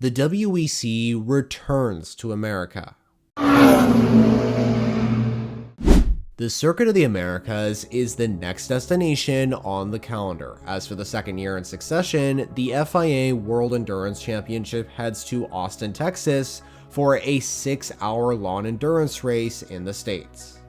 The WEC returns to America. The Circuit of the Americas is the next destination on the calendar, as for the second year in succession, the FIA World Endurance Championship heads to Austin, Texas for a 6-hour lawn endurance race in the States.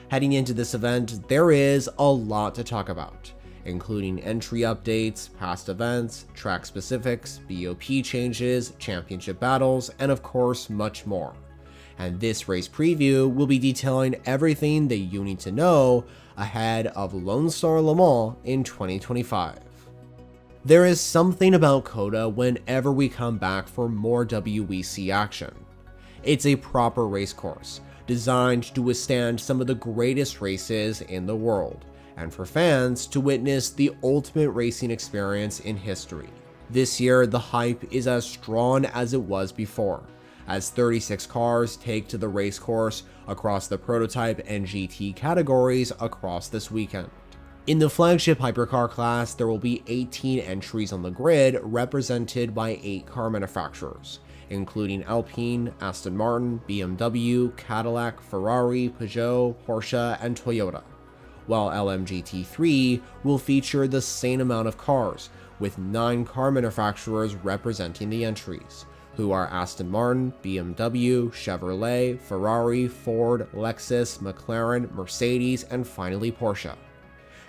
Heading into this event, there is a lot to talk about, including entry updates, past events, track specifics, BOP changes, championship battles, and of course much more. And this race preview will be detailing everything that you need to know ahead of Lone Star Le Mans in 2025. There is something about COTA whenever we come back for more WEC action. It's a proper race course, designed to withstand some of the greatest races in the world, and for fans to witness the ultimate racing experience in history. This year, the hype is as strong as it was before, as 36 cars take to the race course across the prototype and GT categories across this weekend. In the flagship hypercar class, there will be 18 entries on the grid represented by 8 car manufacturers, including Alpine, Aston Martin, BMW, Cadillac, Ferrari, Peugeot, Porsche, and Toyota, while GT3 will feature the same amount of cars, with 9 car manufacturers representing the entries, who are Aston Martin, BMW, Chevrolet, Ferrari, Ford, Lexus, McLaren, Mercedes, and finally Porsche.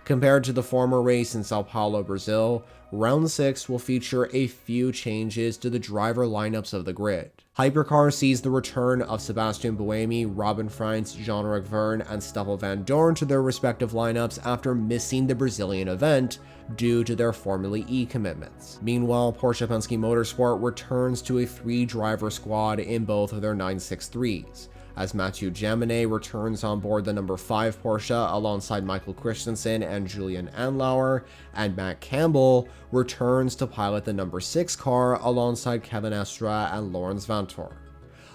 Compared to the former race in Sao Paulo, Brazil, Round 6 will feature a few changes to the driver lineups of the grid. Hypercar sees the return of Sebastian Buemi, Robin Freins, Jean-Eric Verne, and Stoffel Vandoorne to their respective lineups after missing the Brazilian event due to their Formula E commitments. Meanwhile, Porsche Penske Motorsport returns to a 3-driver squad in both of their 963s, as Mathieu Jaminet returns on board the number 5 Porsche alongside Michael Christensen and Julian Andlauer, and Matt Campbell returns to pilot the number 6 car alongside Kevin Estra and Lawrence Vanthoor.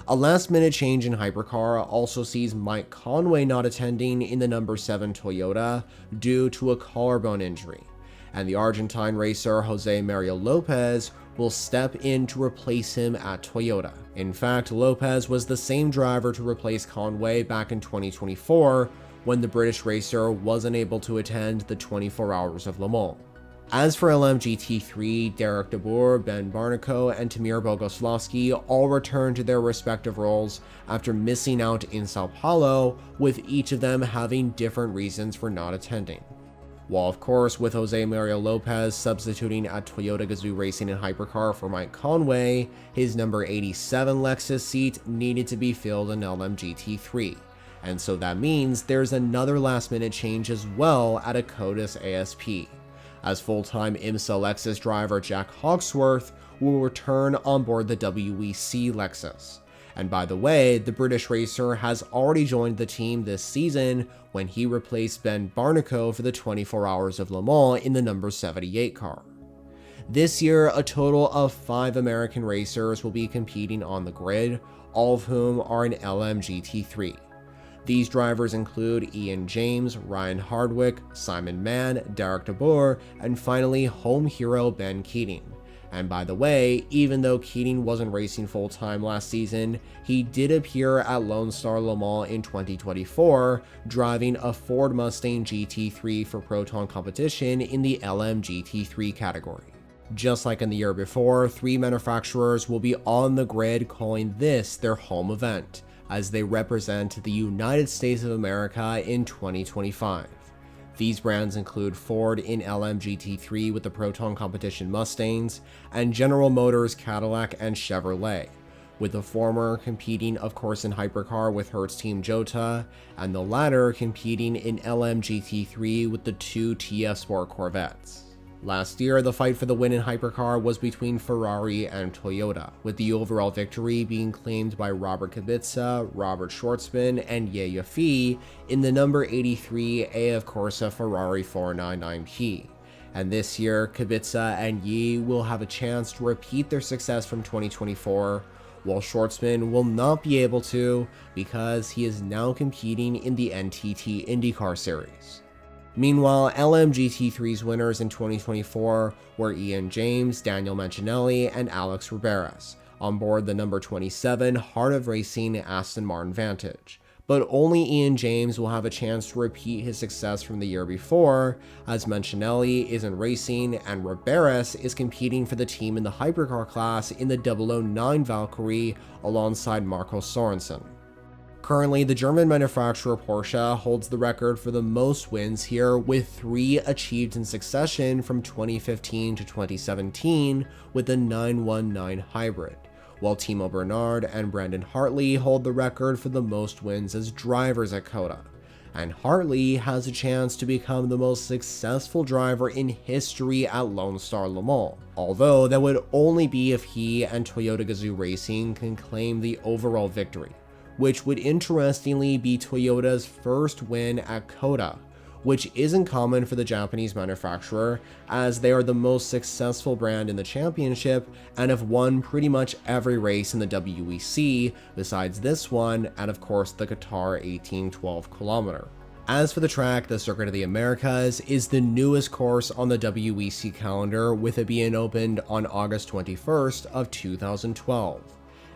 A last-minute change in Hypercar also sees Mike Conway not attending in the number 7 Toyota due to a collarbone injury, and the Argentine racer Jose Mario Lopez will step in to replace him at Toyota. In fact, Lopez was the same driver to replace Conway back in 2024 when the British racer wasn't able to attend the 24 Hours of Le Mans. As for GT3, Derek De Boer, Ben Barnico, and Tamir Bogoslavsky all returned to their respective roles after missing out in Sao Paulo, with each of them having different reasons for not attending. While of course with Jose Mario Lopez substituting at Toyota Gazoo Racing and Hypercar for Mike Conway, his number 87 Lexus seat needed to be filled in GT3, and so that means there's another last minute change as well at a COTAS ASP, as full-time IMSA Lexus driver Jack Hawksworth will return on board the WEC Lexus. And by the way, the British racer has already joined the team this season when he replaced Ben Barnico for the 24 Hours of Le Mans in the number 78 car. This year, a total of 5 American racers will be competing on the grid, all of whom are in GT3. These drivers include Ian James, Ryan Hardwick, Simon Mann, Derek De Boer, and finally home hero Ben Keating. And by the way, even though Keating wasn't racing full-time last season, he did appear at Lone Star Le Mans in 2024, driving a Ford Mustang GT3 for Proton competition in the GT3 category. Just like in the year before, 3 manufacturers will be on the grid calling this their home event, as they represent the United States of America in 2025. These brands include Ford in GT3 with the Proton competition Mustangs, and General Motors, Cadillac, and Chevrolet, with the former competing of course in Hypercar with Hertz Team Jota, and the latter competing in GT3 with the 2 TF Sport Corvettes. Last year, the fight for the win in Hypercar was between Ferrari and Toyota, with the overall victory being claimed by Robert Kubica, Robert Schwartzman, and Ye Yaffe in the number 83 AF Corsa Ferrari 499P. And this year, Kubica and Ye will have a chance to repeat their success from 2024, while Schwartzman will not be able to because he is now competing in the NTT IndyCar Series. Meanwhile, GT3's winners in 2024 were Ian James, Daniel Mancinelli, and Alex Riberas, on board the number 27 Heart of Racing Aston Martin Vantage. But only Ian James will have a chance to repeat his success from the year before, as Mancinelli isn't racing and Riberas is competing for the team in the hypercar class in the 009 Valkyrie alongside Marco Sorensen. Currently, the German manufacturer Porsche holds the record for the most wins here, with 3 achieved in succession from 2015 to 2017 with the 919 Hybrid, while Timo Bernard and Brandon Hartley hold the record for the most wins as drivers at COTA. And Hartley has a chance to become the most successful driver in history at Lone Star Le Mans, although that would only be if he and Toyota Gazoo Racing can claim the overall victory, which would interestingly be Toyota's first win at COTA, which isn't common for the Japanese manufacturer, as they are the most successful brand in the championship and have won pretty much every race in the WEC besides this one and of course the Qatar 1812 kilometer. As for the track, the Circuit of the Americas is the newest course on the WEC calendar, with it being opened on August 21st of 2012.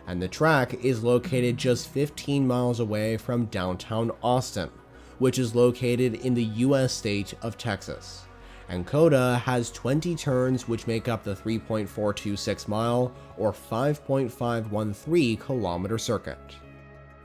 And the track is located just 15 miles away from downtown Austin, which is located in the US state of Texas. And COTA has 20 turns, which make up the 3.426 mile or 5.513 kilometer circuit.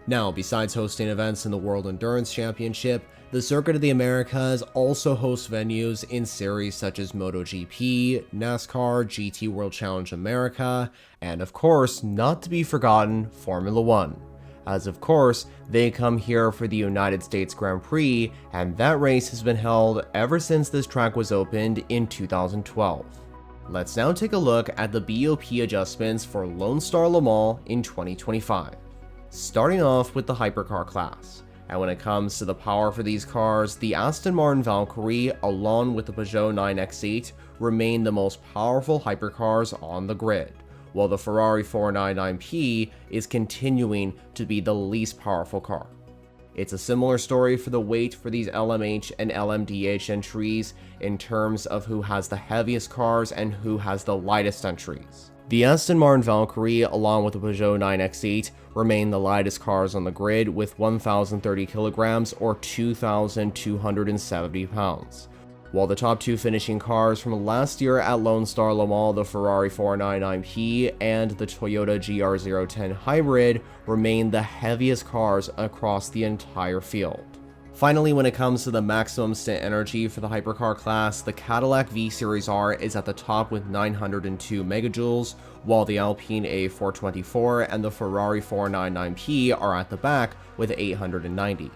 Now, besides hosting events in the World Endurance Championship, the Circuit of the Americas also hosts venues in series such as MotoGP, NASCAR, GT World Challenge America, and of course, not to be forgotten, Formula One. As of course, they come here for the United States Grand Prix, and that race has been held ever since this track was opened in 2012. Let's now take a look at the BOP adjustments for Lone Star Le Mans in 2025. Starting off with the hypercar class. And when it comes to the power for these cars, the Aston Martin Valkyrie along with the Peugeot 9X8 remain the most powerful hypercars on the grid, while the Ferrari 499P is continuing to be the least powerful car. It's a similar story for the weight for these LMH and LMDH entries in terms of who has the heaviest cars and who has the lightest entries. The Aston Martin Valkyrie along with the Peugeot 9X8 remain the lightest cars on the grid with 1,030 kilograms or 2,270 pounds. While the top 2 finishing cars from last year at Lone Star Le Mans, the Ferrari 499P and the Toyota GR010 Hybrid, remain the heaviest cars across the entire field. Finally, when it comes to the maximum stint energy for the hypercar class, the Cadillac V-Series R is at the top with 902 megajoules, while the Alpine A424 and the Ferrari 499P are at the back with 890.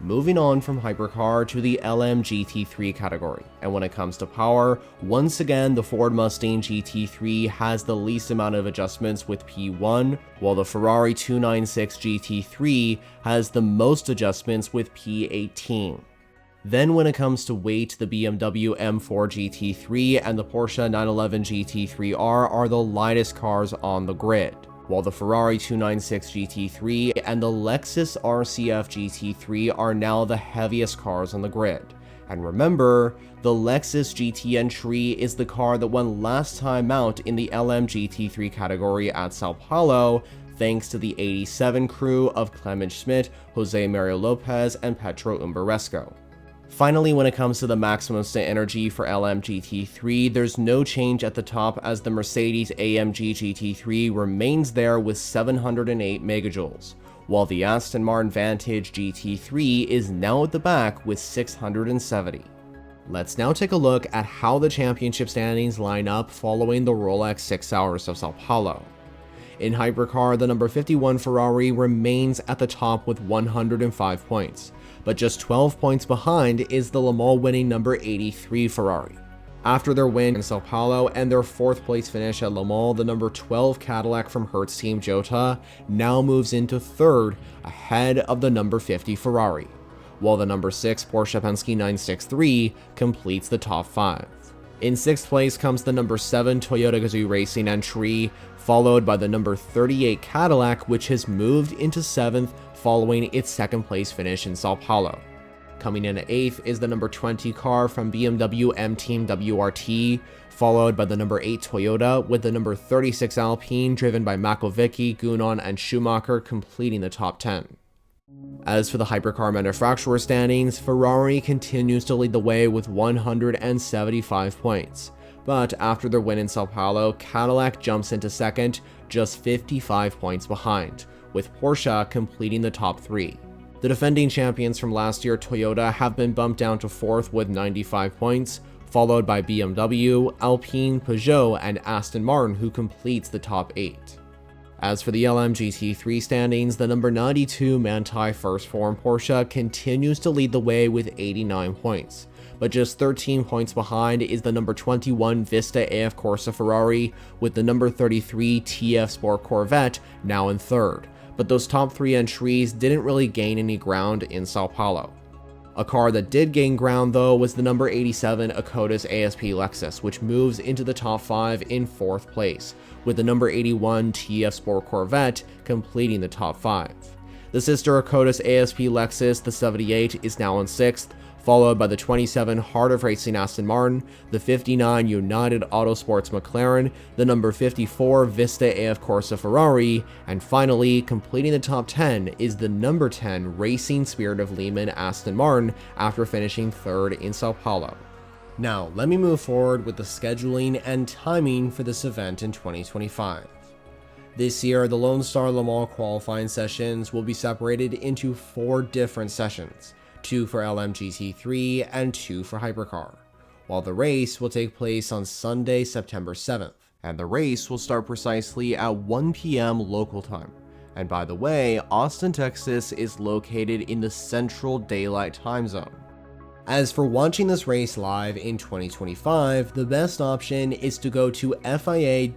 Moving on from hypercar to the LMGT3 category, and when it comes to power, once again the Ford Mustang GT3 has the least amount of adjustments with P1, while the Ferrari 296 GT3 has the most adjustments with P18. Then when it comes to weight, the BMW M4 GT3 and the Porsche 911 GT3R are the lightest cars on the grid, while the Ferrari 296 GT3 and the Lexus RCF GT3 are now the heaviest cars on the grid. And remember, the Lexus GT entry is the car that won last time out in the LMGT3 category at Sao Paulo, thanks to the 87 crew of Clement Schmidt, Jose Mario Lopez, and Petro Umberesco. Finally, when it comes to the maximum stint energy for LMGT3, there's no change at the top as the Mercedes AMG GT3 remains there with 708 megajoules, while the Aston Martin Vantage GT3 is now at the back with 670. Let's now take a look at how the championship standings line up following the Rolex 6 Hours of Sao Paulo. In hypercar, the number 51 Ferrari remains at the top with 105 points, but just 12 points behind is the Le Mans winning number 83 Ferrari. After their win in Sao Paulo and their 4th place finish at Le Mans, the number 12 Cadillac from Hertz Team Jota now moves into 3rd ahead of the number 50 Ferrari, while the number 6 Porsche Penske 963 completes the top 5. In 6th place comes the number 7 Toyota Gazoo Racing entry, followed by the number 38 Cadillac, which has moved into 7th following its 2nd place finish in Sao Paulo. Coming in at 8th is the number 20 car from BMW M Team WRT, followed by the number 8 Toyota, with the number 36 Alpine driven by Makovicky, Gunon, and Schumacher completing the top 10. As for the hypercar manufacturer standings, Ferrari continues to lead the way with 175 points. But after their win in Sao Paulo, Cadillac jumps into second, just 55 points behind, with Porsche completing the top 3. The defending champions from last year, Toyota, have been bumped down to 4th with 95 points, followed by BMW, Alpine, Peugeot, and Aston Martin, who completes the top 8. As for the ALMS GT3 standings, the number 92 Manthey First Form Porsche continues to lead the way with 89 points. But just 13 points behind is the number 21 Vista AF Corsa Ferrari, with the number 33 TF Sport Corvette now in 3rd. But those top 3 entries didn't really gain any ground in Sao Paulo. A car that did gain ground though was the number 87 Akotis ASP Lexus, which moves into the top 5 in 4th place, with the number 81 TF Sport Corvette completing the top 5. The sister Akotis ASP Lexus, the 78, is now in 6th, followed by the 27 Heart of Racing Aston Martin, the 59 United Autosports McLaren, the number 54 Vista AF Corsa Ferrari, and finally, completing the top 10 is the number 10 Racing Spirit of Lehman Aston Martin after finishing 3rd in Sao Paulo. Now, let me move forward with the scheduling and timing for this event in 2025. This year, the Lone Star Le Mans qualifying sessions will be separated into 4 different sessions, 2 for ALMS GT3 and 2 for Hypercar, while the race will take place on Sunday, September 7th, and the race will start precisely at 1 p.m. local time. And by the way, Austin, Texas is located in the Central Daylight Time Zone. As for watching this race live in 2025, the best option is to go to FIAWEC.tv,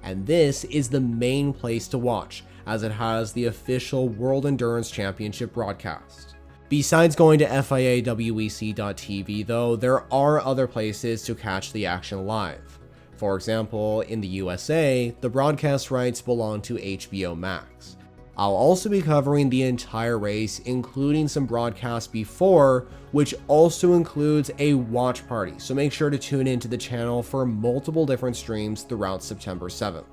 and this is the main place to watch, as it has the official World Endurance Championship broadcast. Besides going to FIAWEC.tv though, there are other places to catch the action live. For example, in the USA, the broadcast rights belong to HBO Max. I'll also be covering the entire race, including some broadcasts before, which also includes a watch party, so make sure to tune into the channel for multiple different streams throughout September 7th.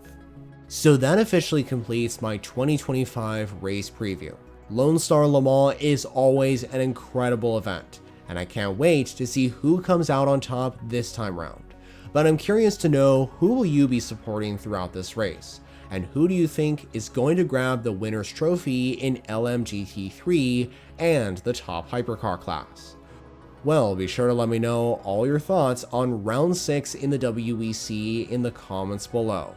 So that officially completes my 2025 race preview. Lone Star Le Mans is always an incredible event, and I can't wait to see who comes out on top this time round. But I'm curious to know, who will you be supporting throughout this race? And who do you think is going to grab the winner's trophy in ALMS GT3 and the top hypercar class? Well, be sure to let me know all your thoughts on round 6 in the WEC in the comments below.